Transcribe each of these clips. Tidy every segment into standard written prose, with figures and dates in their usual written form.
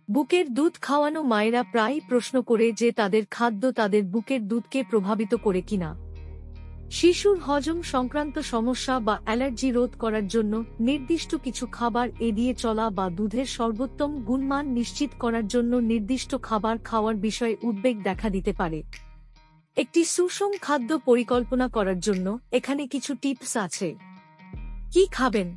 বুকের দুধ খাওয়ানো মায়েরা প্রায়ই প্রশ্ন করে যে তাদের খাদ্য তাদের বুকের দুধকে প্রভাবিত করে কিনা। শিশুর হজম সংক্রান্ত সমস্যা বা অ্যালার্জি রোধ করার জন্য নির্দিষ্ট কিছু খাবার এড়িয়ে চলা বা দুধের সর্বোত্তম গুণমান নিশ্চিত করার জন্য নির্দিষ্ট খাবার খাওয়ার বিষয়ে উদ্বেগ দেখা দিতে পারে। একটি সুষম খাদ্য পরিকল্পনা করার জন্য এখানে কিছু টিপস আছে। কি খাবেন?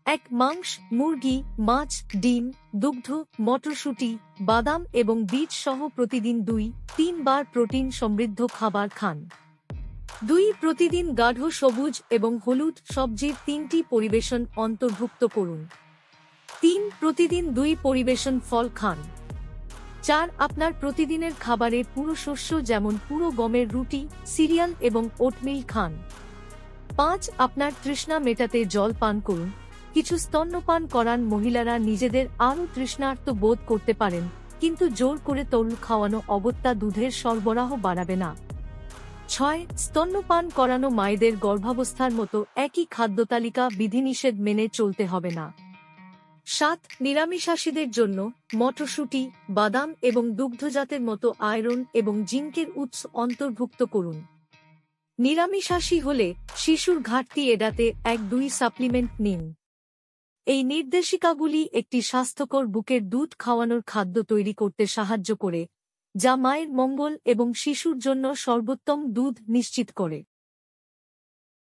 ১. মাংস, মুরগি, মাছ, ডিম, দুগ্ধ, মটরশুঁটি, বাদাম এবং বীজ সহ প্রতিদিন ২-৩ বার প্রোটিন সমৃদ্ধ খাবার খান। ২. প্রতিদিন গাঢ় সবুজ এবং হলুদ সবজির ৩টি পরিবেশন অন্তর্ভুক্ত করুন। ৩. প্রতিদিন ২ পরিবেশন ফল খান। ৪. আপনার প্রতিদিনের খাবারে পুরো শস্য যেমন পুরো গমের রুটি, সিরিয়াল এবং ওটমিল খান। ৫. আপনার তৃষ্ণা মেটাতে জল পান করুন। কিছু স্তন্যপান করান মহিলারা নিজেদের আরও তৃষ্ণার্ত বোধ করতে পারেন, কিন্তু জোর করে তরল খাওয়ানো অগত্যা দুধের সরবরাহ বাড়াবে না। ৬. স্তন্যপান করানো মায়েদের গর্ভাবস্থার মতো একই খাদ্যতালিকা বিধিনিষেধ মেনে চলতে হবে না। ৭. নিরামিষাশীদের জন্য মটরশুঁটি, বাদাম এবং দুগ্ধজাতের মতো আয়রন এবং জিঙ্কের উৎস অন্তর্ভুক্ত করুন। নিরামিষাশী হলে শিশুর ঘাটতি এড়াতে ১-২ সাপ্লিমেন্ট নিন। এই নির্দেশিকাগুলি একটি স্বাস্থ্যকর বুকের দুধ খাওয়ানোর খাদ্য তৈরি করতে সাহায্য করে, যা মায়ের মঙ্গল এবং শিশুর জন্য সর্বোত্তম দুধ নিশ্চিত করে।